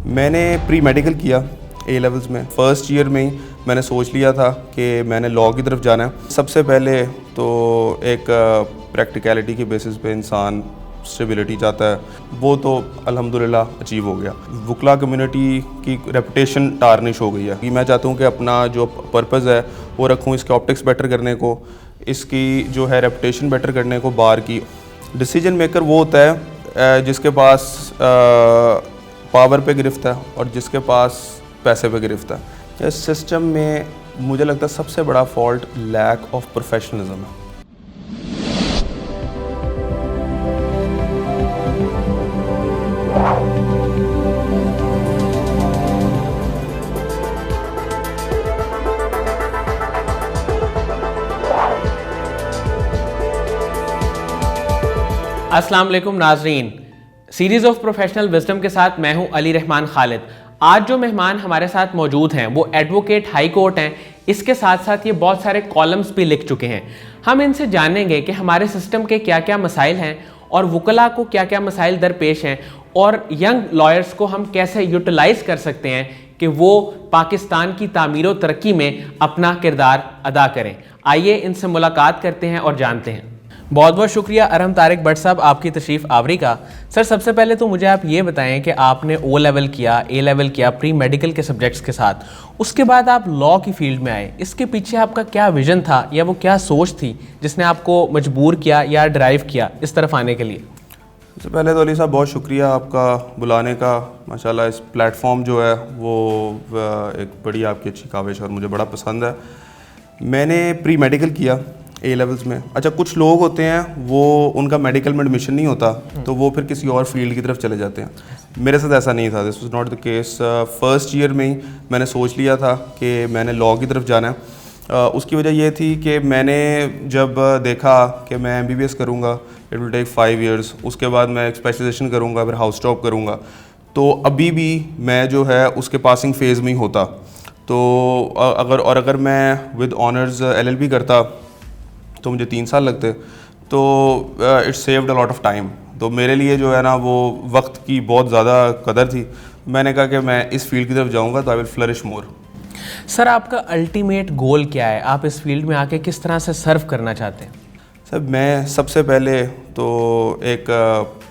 میں نے pre medical کیا اے لیولز میں. فرسٹ ایئر میں ہی میں نے سوچ لیا تھا کہ میں نے لاء کی طرف جانا ہے. سب سے پہلے تو ایک پریکٹیکلٹی کے بیسس پہ انسان اسٹیبلٹی چاہتا ہے, وہ تو الحمدللہ اچیو ہو گیا. وکلا کمیونٹی کی ریپوٹیشن ٹارنش ہو گئی ہے. میں چاہتا ہوں کہ اپنا جو پرپز ہے وہ رکھوں اس کے آپٹکس بیٹر کرنے کو, اس کی جو ہے ریپوٹیشن بیٹر کرنے کو. بار کی ڈیسیجن میکر وہ ہوتا ہے جس کے پاس پاور پہ گرفت ہے اور جس کے پاس پیسے پہ گرفت ہے. اس سسٹم میں مجھے لگتا ہے سب سے بڑا فالٹ لیک آف پروفیشنلزم ہے. السلام علیکم ناظرین, سیریز آف پروفیشنل وزڈم کے ساتھ میں ہوں علی رحمان خالد. آج جو مہمان ہمارے ساتھ موجود ہیں وہ ایڈوکیٹ ہائی کورٹ ہیں. اس کے ساتھ ساتھ یہ بہت سارے کالمز بھی لکھ چکے ہیں. ہم ان سے جانیں گے کہ ہمارے سسٹم کے کیا کیا مسائل ہیں اور وکلا کو کیا کیا مسائل درپیش ہیں, اور ینگ لائرز کو ہم کیسے یوٹیلائز کر سکتے ہیں کہ وہ پاکستان کی تعمیر و ترقی میں اپنا کردار ادا کریں. آئیے ان سے ملاقات کرتے ہیں اور جانتے ہیں. بہت بہت شکریہ ارحم طارق بٹ صاحب آپ کی تشریف آوری کا. سر سب سے پہلے تو مجھے آپ یہ بتائیں کہ آپ نے او لیول کیا, اے لیول کیا پری میڈیکل کے سبجیکٹس کے ساتھ, اس کے بعد آپ لاء کی فیلڈ میں آئے. اس کے پیچھے آپ کا کیا ویژن تھا یا وہ کیا سوچ تھی جس نے آپ کو مجبور کیا یا ڈرائیو کیا اس طرف آنے کے لیے؟ سب سے پہلے تو علی صاحب بہت شکریہ آپ کا بلانے کا. ماشاءاللہ اس پلیٹ فارم جو ہے وہ ایک بڑی آپ کی اچھی کاوش اور مجھے بڑا پسند ہے. میں نے پری میڈیکل کیا اے لیولز میں. اچھا, کچھ لوگ ہوتے ہیں وہ ان کا میڈیکل میں ایڈمیشن نہیں ہوتا تو وہ پھر کسی اور فیلڈ کی طرف چلے جاتے ہیں. میرے ساتھ ایسا نہیں تھا. This was not the case. First year میں ہی میں نے سوچ لیا تھا کہ میں نے لاء کی طرف جانا ہے. اس کی وجہ یہ تھی کہ میں نے جب دیکھا کہ میں ایم بی بی ایس کروں گا, اٹ ول ٹیک 5 ایئرس, اس کے بعد میں ایک اسپیشلائزیشن کروں گا, پھر ہاؤس ٹاپ کروں گا, تو ابھی بھی میں جو ہے اس کے پاسنگ فیز میں ہی ہوتا. تو اگر میں with honours L L B کرتا تو مجھے 3 سال لگتے, تو it saved a lot of time. تو میرے لیے جو ہے نا وہ وقت کی بہت زیادہ قدر تھی. میں نے کہا کہ میں اس فیلڈ کی طرف جاؤں گا تو آئی ول فلرش مور. سر آپ کا الٹیمیٹ گول کیا ہے؟ آپ اس فیلڈ میں آ کے کس طرح سے سرو کرنا چاہتے ہیں؟ سر میں سب سے پہلے تو ایک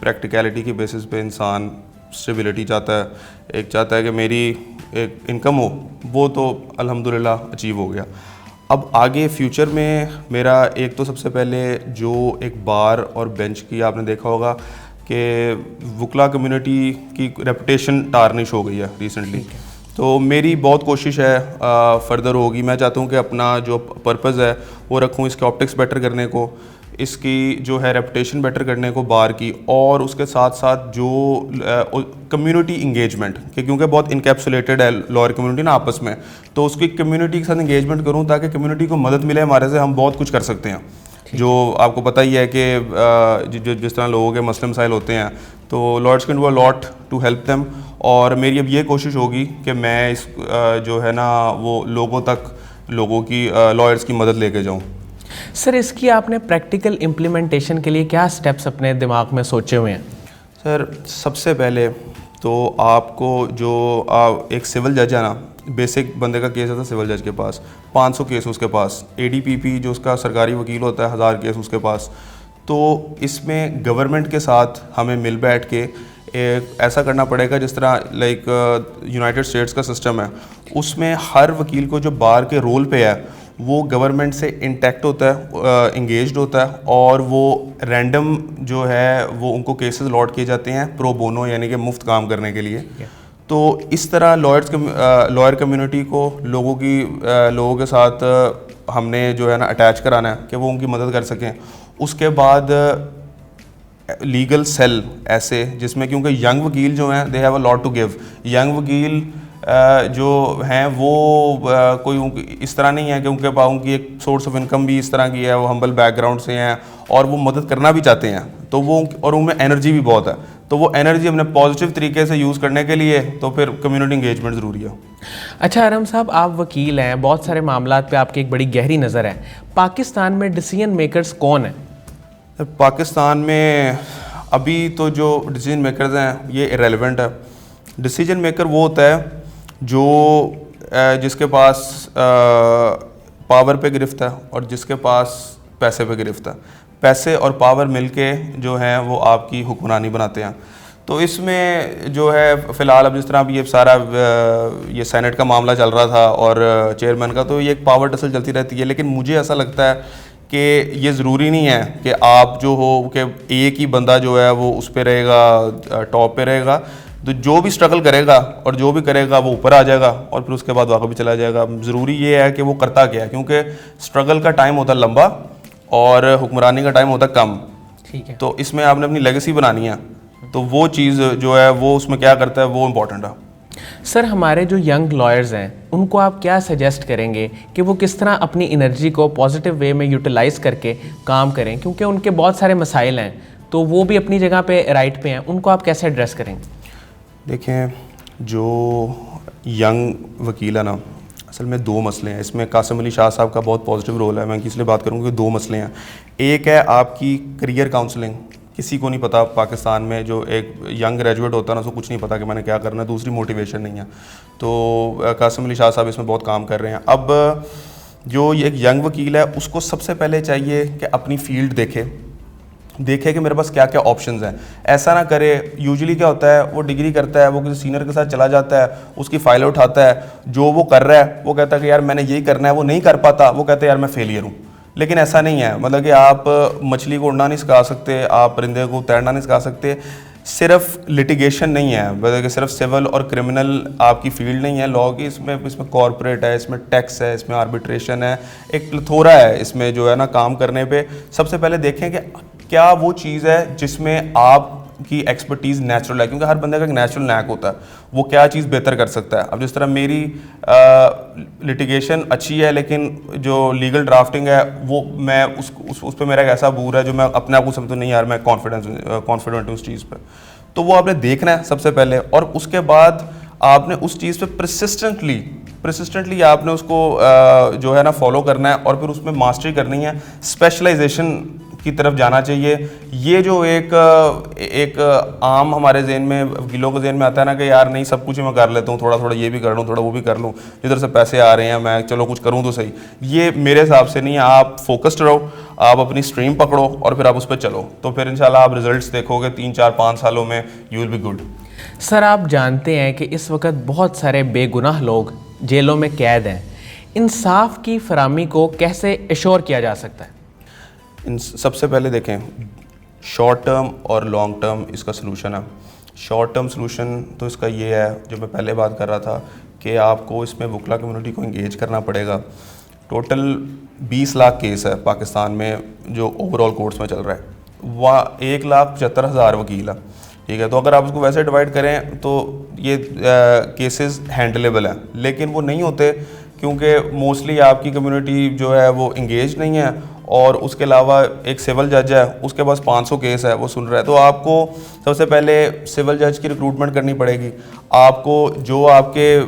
پریکٹیکلٹی کے بیسس پہ انسان اسٹیبلٹی چاہتا ہے. ایک چاہتا ہے کہ میری ایک انکم ہو, وہ تو الحمدللہ اچیو ہو گیا. اب آگے فیوچر میں میرا ایک تو سب سے پہلے جو ایک بار اور بینچ کی آپ نے دیکھا ہوگا کہ وکلا کمیونٹی کی ریپوٹیشن ٹارنش ہو گئی ہے ریسنٹلی, تو میری بہت کوشش ہے فردر ہوگی. میں چاہتا ہوں کہ اپنا جو پرپز ہے وہ رکھوں اس کے آپٹکس بیٹر کرنے کو, اس کی جو ہے ریپوٹیشن بیٹر کرنے کو بار کی, اور اس کے ساتھ ساتھ جو کمیونٹی انگیجمنٹ, کہ کیونکہ بہت انکیپسولیٹڈ ہے لائر کمیونٹی نا آپس میں, تو اس کی کمیونٹی کے ساتھ انگیجمنٹ کروں تاکہ کمیونٹی کو مدد ملے. ہمارے سے ہم بہت کچھ کر سکتے ہیں. جو آپ کو پتہ ہی ہے کہ جس طرح لوگوں کے مسئلے مسائل ہوتے ہیں تو lawyers can do a lot to help them. اور میری اب یہ کوشش ہوگی کہ میں اس جو ہے نا وہ لوگوں تک لوگوں کی لائرس کی مدد لے کے جاؤں. سر اس کی آپ نے پریکٹیکل امپلیمنٹیشن کے لیے کیا سٹیپس اپنے دماغ میں سوچے ہوئے ہیں؟ سر سب سے پہلے تو آپ کو جو ایک سول جج ہے نا, بیسک بندے کا کیس ہوتا ہے سول جج کے پاس 500 کیس اس کے پاس, اے ڈی پی پی جو اس کا سرکاری وکیل ہوتا ہے 1000 کیس اس کے پاس. تو اس میں گورنمنٹ کے ساتھ ہمیں مل بیٹھ کے ایسا کرنا پڑے گا جس طرح لائک یونائٹڈ اسٹیٹس کا سسٹم ہے, اس میں ہر وکیل کو جو بار کے رول پہ ہے وہ گورنمنٹ سے انٹیکٹ ہوتا ہے, انگیجڈ ہوتا ہے, اور وہ رینڈم جو ہے وہ ان کو کیسز الاٹ کیے جاتے ہیں پرو بونو, یعنی کہ مفت کام کرنے کے لیے. تو اس طرح لائر کمیونٹی کو لوگوں کے ساتھ ہم نے جو ہے نا اٹیچ کرانا ہے کہ وہ ان کی مدد کر سکیں. اس کے بعد لیگل سیل ایسے جس میں, کیونکہ ینگ وکیل جو ہیں they have a lot to give. Young وکیل جو ہیں وہ کوئی اس طرح نہیں ہے کہ ان کی ایک سورس آف انکم بھی اس طرح کی ہے, وہ ہمبل بیک گراؤنڈ سے ہیں اور وہ مدد کرنا بھی چاہتے ہیں, تو وہ اور ان میں انرجی بھی بہت ہے. تو وہ انرجی ہم نے پازیٹیو طریقے سے یوز کرنے کے لیے تو پھر کمیونٹی انگیجمنٹ ضروری ہے. اچھا ارحم صاحب, آپ وکیل ہیں, بہت سارے معاملات پہ آپ کی ایک بڑی گہری نظر ہے. پاکستان میں ڈیسیژن میکرز کون ہیں؟ پاکستان میں ابھی تو جو ڈیسیژن میکرز ہیں یہ ارریلیونٹ ہے. ڈیسیجن میکر وہ ہوتا ہے جو جس کے پاس پاور پہ گرفت ہے اور جس کے پاس پیسے پہ گرفت ہے. پیسے اور پاور مل کے جو ہیں وہ آپ کی حکمرانی بناتے ہیں. تو اس میں جو ہے فی الحال اب جس طرح یہ سارا یہ سینٹ کا معاملہ چل رہا تھا اور چیئرمین کا, تو یہ ایک پاور ٹسل چلتی رہتی ہے. لیکن مجھے ایسا لگتا ہے کہ یہ ضروری نہیں ہے کہ آپ جو ہو کہ ایک ہی بندہ جو ہے وہ اس پہ رہے گا, ٹاپ پہ رہے گا. تو جو بھی اسٹرگل کرے گا اور جو بھی کرے گا وہ اوپر آ جائے گا اور پھر اس کے بعد واقعی بھی چلا جائے گا. ضروری یہ ہے کہ وہ کرتا کیا ہے, کیونکہ اسٹرگل کا ٹائم ہوتا ہے لمبا اور حکمرانی کا ٹائم ہوتا ہے کم. ٹھیک ہے, تو اس میں آپ نے اپنی لیگیسی بنانی ہے, تو وہ چیز جو ہے وہ اس میں کیا کرتا ہے وہ امپورٹنٹ ہے. سر ہمارے جو ینگ لائرز ہیں ان کو آپ کیا سجیسٹ کریں گے کہ وہ کس طرح اپنی انرجی کو پازیٹیو وے میں یوٹیلائز کر کے کام کریں, کیونکہ ان کے بہت سارے مسائل ہیں تو وہ بھی اپنی جگہ پہ رائٹ پہ ہیں, ان کو آپ کیسے ایڈریس کریں گے؟ دیکھیں, جو ینگ وکیل ہے نا, اصل میں دو مسئلے ہیں اس میں. قاسم علی شاہ صاحب کا بہت پازیٹیو رول ہے, میں اس لیے بات کروں گا کہ دو مسئلے ہیں. ایک ہے آپ کی کریئر کاؤنسلنگ, کسی کو نہیں پتا پاکستان میں جو ایک ینگ گریجویٹ ہوتا ہے نا, اس کو کچھ نہیں پتا کہ میں نے کیا کرنا ہے. دوسری موٹیویشن نہیں ہے. تو قاسم علی شاہ صاحب اس میں بہت کام کر رہے ہیں. اب جو ایک ینگ وکیل ہے اس کو سب سے پہلے چاہیے کہ اپنی فیلڈ دیکھے کہ میرے پاس کیا کیا آپشنز ہیں. ایسا نہ کرے, یوزلی کیا ہوتا ہے وہ ڈگری کرتا ہے, وہ کسی سینئر کے ساتھ چلا جاتا ہے, اس کی فائل اٹھاتا ہے, جو وہ کر رہا ہے وہ کہتا ہے کہ یار میں نے یہی کرنا ہے, وہ نہیں کر پاتا, وہ کہتا ہے یار میں فیلئر ہوں. لیکن ایسا نہیں ہے, مطلب کہ آپ مچھلی کو اڑنا نہیں سکھا سکتے, آپ پرندے کو تیرنا نہیں سکھا سکتے. صرف لٹیگیشن نہیں ہے, مطلب کہ صرف سول اور کرمنل آپ کی فیلڈ نہیں ہے لاء کی. اس میں کارپوریٹ ہے, اس میں ٹیکس ہے, اس میں آربیٹریشن ہے, ایک پلتھورا ہے اس میں جو ہے نا کام کرنے پہ. سب سے پہلے دیکھیں کہ کیا وہ چیز ہے جس میں آپ کی ایکسپرٹیز نیچرل ہے, کیونکہ ہر بندے کا ایک نیچرل نیک ہوتا ہے, وہ کیا چیز بہتر کر سکتا ہے. اب جس طرح میری لٹیگیشن اچھی ہے لیکن جو لیگل ڈرافٹنگ ہے وہ میں اس پہ میرا ایک ایسا عبور ہے جو میں اپنے آپ کو سمجھتا ہوں نہیں یار میں کانفیڈنٹ ہوں اس چیز پہ. تو وہ آپ نے دیکھنا ہے سب سے پہلے, اور اس کے بعد آپ نے اس چیز پہ پرسسٹنٹلی آپ نے اس کو جو ہے نا فالو کرنا ہے اور پھر اس میں ماسٹری کرنی ہے, اسپیشلائزیشن کی طرف جانا چاہیے. یہ جو ایک عام ہمارے ذہن میں وکیلوں کے ذہن میں آتا ہے نا کہ یار نہیں سب کچھ میں کر لیتا ہوں, تھوڑا تھوڑا یہ بھی کر لوں, تھوڑا وہ بھی کر لوں, جدھر سے پیسے آ رہے ہیں میں چلو کچھ کروں تو صحیح. یہ میرے حساب سے نہیں ہے. آپ فوکسڈ رہو, آپ اپنی اسٹریم پکڑو اور پھر آپ اس پہ چلو, تو پھر انشاءاللہ آپ ریزلٹس دیکھو گے 3 4 5 سالوں میں یو ول بی گڈ. سر آپ جانتے ہیں کہ اس وقت بہت سارے بے گناہ لوگ جیلوں میں قید ہیں, انصاف کی فراہمی کو کیسے ایشور کیا جا سکتا ہے؟ سب سے پہلے دیکھیں, شارٹ ٹرم اور لانگ ٹرم اس کا سلوشن ہے. شارٹ ٹرم سلوشن تو اس کا یہ ہے جو میں پہلے بات کر رہا تھا کہ آپ کو اس میں وکلا کمیونٹی کو انگیج کرنا پڑے گا. ٹوٹل 20 لاکھ کیس ہے پاکستان میں جو اوور آل کورٹس میں چل رہا ہے, وہاں 1,75,000 وکیل ہے, ٹھیک ہے. تو اگر آپ اس کو ویسے ڈیوائڈ کریں تو یہ کیسز ہینڈلیبل ہیں, لیکن وہ نہیں ہوتے کیونکہ موسٹلی آپ کی کمیونٹی جو ہے وہ انگیج نہیں ہے, اور اس کے علاوہ ایک سول جج ہے اس کے پاس 500 کیس ہے وہ سن رہا ہے. تو آپ کو سب سے پہلے سول جج کی ریکروٹمنٹ کرنی پڑے گی. آپ کو جو آپ کے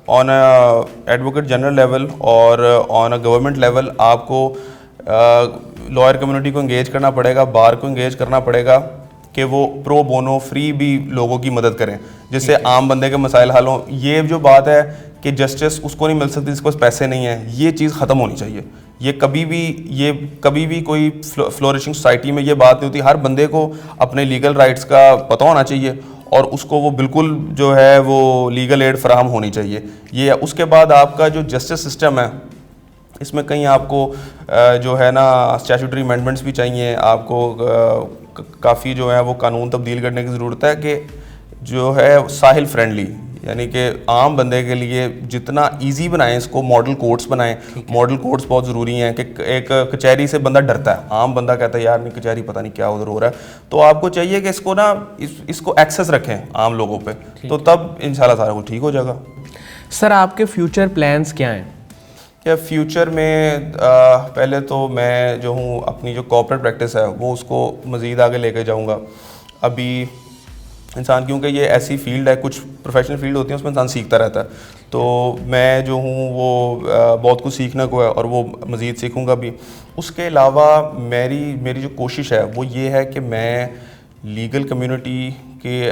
آن ایڈوکیٹ جنرل لیول اور آن اے گورنمنٹ لیول آپ کو لائر کمیونٹی کو انگیج کرنا پڑے گا, بار کو انگیج کرنا پڑے گا کہ وہ پرو بونو فری بھی لوگوں کی مدد کریں جس سے عام بندے کے مسائل حل ہوں. یہ جو بات ہے کہ جسٹس اس کو نہیں مل سکتی جس کو پیسے نہیں ہیں, یہ چیز ختم ہونی چاہیے. یہ کبھی بھی کوئی فلورشنگ سوسائٹی میں یہ بات نہیں ہوتی. ہر بندے کو اپنے لیگل رائٹس کا پتہ ہونا چاہیے اور اس کو وہ بالکل جو ہے وہ لیگل ایڈ فراہم ہونی چاہیے. یہ اس کے بعد آپ کا جو جسٹس سسٹم ہے اس میں کہیں آپ کو جو ہے نا اسٹیچوٹری امینڈمنٹس بھی چاہیے, آپ کو کافی جو ہے وہ قانون تبدیل کرنے کی ضرورت ہے کہ جو ہے ساحل فرینڈلی, یعنی کہ عام بندے کے لیے جتنا ایزی بنائیں اس کو. ماڈل کورٹس بنائیں, ماڈل کورٹس بہت ضروری ہیں کہ ایک کچہری سے بندہ ڈرتا ہے, عام بندہ کہتا ہے یار نہیں کچہری پتہ نہیں کیا ادھر ہو رہا ہے. تو آپ کو چاہیے کہ اس کو نا اس کو ایکسیس رکھیں عام لوگوں پہ, تو تب انشاءاللہ سارا کچھ ٹھیک ہو جائے گا. سر آپ کے فیوچر پلانس کیا ہیں؟ کہ فیوچر میں پہلے تو میں جو ہوں اپنی جو کارپوریٹ پریکٹس ہے وہ اس کو مزید آگے لے کے جاؤں گا. ابھی انسان کیونکہ یہ ایسی فیلڈ ہے, کچھ پروفیشنل فیلڈ ہوتی ہیں اس میں انسان سیکھتا رہتا ہے, تو میں جو ہوں وہ بہت کچھ سیکھنے کو ہے اور وہ مزید سیکھوں گا بھی. اس کے علاوہ میری جو کوشش ہے وہ یہ ہے کہ میں لیگل کمیونٹی کی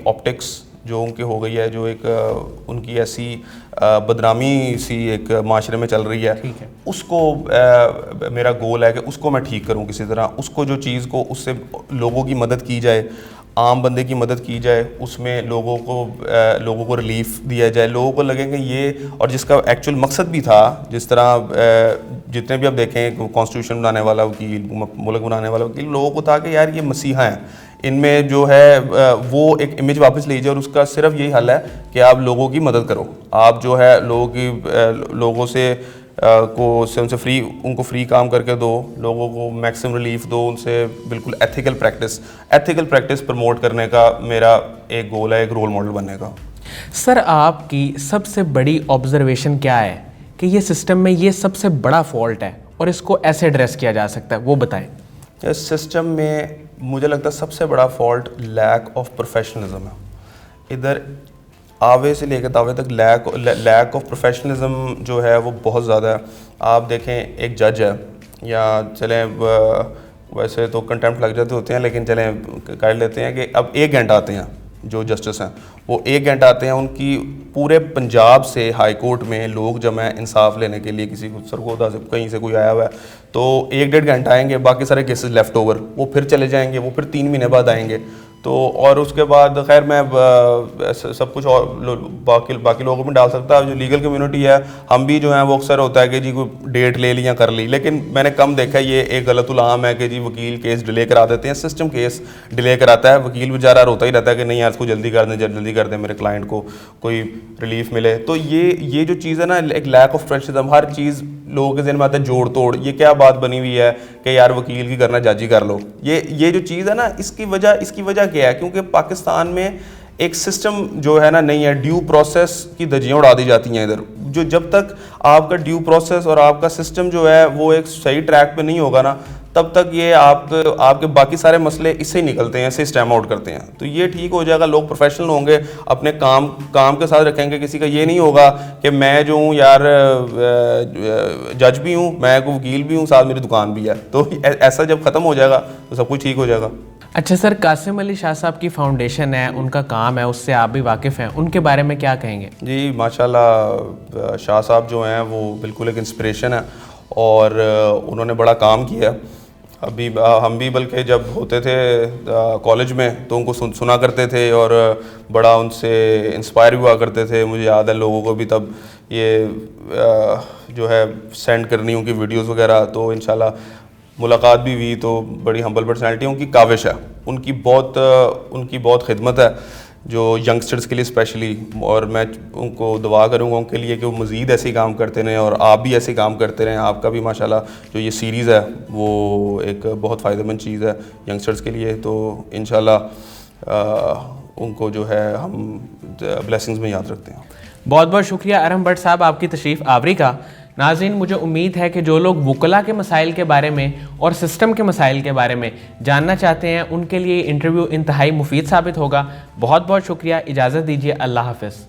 آپٹکس جو ان کے ہو گئی ہے, جو ایک ان کی ایسی بدنامی سی ایک معاشرے میں چل رہی ہے, اس کو میرا گول ہے کہ اس کو میں ٹھیک کروں کسی طرح. اس کو جو چیز کو اس سے لوگوں کی مدد کی جائے, عام بندے کی مدد کی جائے, اس میں لوگوں کو ریلیف دیا جائے, لوگوں کو لگے کہ یہ, اور جس کا ایکچوئل مقصد بھی تھا, جس طرح جتنے بھی آپ دیکھیں کانسٹیٹیوشن بنانے والا وکیل, ملک بنانے والا وکیل, لوگوں کو تھا کہ یار یہ مسیحا ہیں, ان میں جو ہے وہ ایک امیج واپس لیجیے, اور اس کا صرف یہی حل ہے کہ آپ لوگوں کی مدد کرو. آپ جو ہے لوگوں سے ان سے فری, ان کو فری کام کر کے دو, لوگوں کو میکسیمم ریلیف دو, ان سے بالکل ایتھیکل پریکٹس پروموٹ کرنے کا میرا ایک گول ہے, ایک رول ماڈل بننے کا. سر آپ کی سب سے بڑی آبزرویشن کیا ہے کہ یہ سسٹم میں یہ سب سے بڑا فالٹ ہے اور اس کو ایسے ایڈریس کیا جا سکتا ہے, وہ بتائیں. اس سسٹم میں مجھے لگتا ہے سب سے بڑا فالٹ لیک آف پروفیشنلزم ہے. ادھر آوے سے لے کے تاوے تک لیک آف پروفیشنلزم جو ہے وہ بہت زیادہ ہے. آپ دیکھیں ایک جج ہے, یا چلیں ویسے تو کنٹمپٹ لگ جاتے ہوتے ہیں, لیکن چلیں کر لیتے ہیں کہ اب 1 گھنٹہ آتے ہیں جو جسٹس ہیں, وہ 1 گھنٹہ آتے ہیں, ان کی پورے پنجاب سے ہائی کورٹ میں لوگ جمع ہیں انصاف لینے کے لیے, کسی کو سرگودا سے کہیں سے کوئی آیا ہوا ہے, تو 1-1.5 گھنٹہ آئیں گے, باقی سارے کیسز لیفٹ اوور, وہ پھر چلے جائیں گے, وہ پھر 3 مہینے بعد آئیں گے. تو اور اس کے بعد خیر میں سب کچھ اور باقی لوگوں میں ڈال سکتا, جو لیگل کمیونٹی ہے ہم بھی جو ہیں وہ اکثر ہوتا ہے کہ جی کوئی ڈیٹ لے لی یا کر لی, لیکن میں نے کم دیکھا یہ ایک غلط العام ہے کہ جی وکیل کیس ڈیلے کرا دیتے ہیں, سسٹم کیس ڈیلے کراتا ہے, وکیل بیچارہ روتا ہی رہتا ہے کہ نہیں یار اس کو جلدی کر دیں میرے کلائنٹ کو کوئی ریلیف ملے. تو یہ جو چیز ہے نا, ایک لیک آف پروفیشنلزم, ہر چیز لوگوں کے ذہن میں آتا ہے جوڑ توڑ, یہ کیا بات بنی ہوئی ہے کہ یار وکیل کی کرنا جج ہی کر لو. یہ جو چیز ہے نا, اس کی وجہ کیا ہے, کیونکہ پاکستان میں ایک سسٹم جو ہے نا نہیں ہے, ڈیو پروسیس کی دھجیاں اڑا دی جاتی ہیں ادھر. جو جب تک آپ کا ڈیو پروسیس اور آپ کا سسٹم جو ہے وہ ایک صحیح ٹریک پہ نہیں ہوگا نا, تب تک یہ آپ کے باقی سارے مسئلے اس سے ہی نکلتے ہیں, اس سے اسٹیم آؤٹ کرتے ہیں. تو یہ ٹھیک ہو جائے گا, لوگ پروفیشنل ہوں گے, اپنے کام کے ساتھ رکھیں گے. کسی کا یہ نہیں ہوگا کہ میں جو ہوں یار جج بھی ہوں, میں کوئی وکیل بھی ہوں, ساتھ میری دکان بھی ہے. تو ایسا جب ختم ہو جائے گا تو سب کچھ ٹھیک ہو جائے گا. اچھا سر, قاسم علی شاہ صاحب کی فاؤنڈیشن ہے, ان کا کام ہے, اس سے آپ بھی واقف ہیں, ان کے بارے میں کیا کہیں گے؟ جی ماشاءاللہ شاہ صاحب جو ہیں وہ بالکل ایک انسپریشن ہے, اور انہوں نے بڑا کام کیا. ابھی ہم بھی بلکہ جب ہوتے تھے کالج میں تو ان کو سنا کرتے تھے اور بڑا ان سے انسپائر ہوا کرتے تھے. مجھے یاد ہے لوگوں کو بھی تب یہ جو ہے سینڈ کرنی ان کی ویڈیوز وغیرہ, تو انشاءاللہ ملاقات بھی ہوئی. تو بڑی ہمبل پرسنالٹی, ان کی کاوش ہے, ان کی بہت خدمت ہے جو ینگسٹرز کے لیے اسپیشلی, اور میں ان کو دعا کروں گا ان کے لیے کہ وہ مزید ایسے کام کرتے رہیں, اور آپ بھی ایسے کام کرتے رہیں. آپ کا بھی ماشاءاللہ جو یہ سیریز ہے وہ ایک بہت فائدہ مند چیز ہے ینگسٹرز کے لیے. تو انشاءاللہ ان کو جو ہے ہم بلیسنگز میں یاد رکھتے ہیں. بہت بہت شکریہ ارحم بٹ صاحب آپ کی تشریف آوری کا. ناظرین, مجھے امید ہے کہ جو لوگ وکلا کے مسائل کے بارے میں اور سسٹم کے مسائل کے بارے میں جاننا چاہتے ہیں ان کے لیے انٹرویو انتہائی مفید ثابت ہوگا. بہت بہت شکریہ, اجازت دیجیے, اللہ حافظ.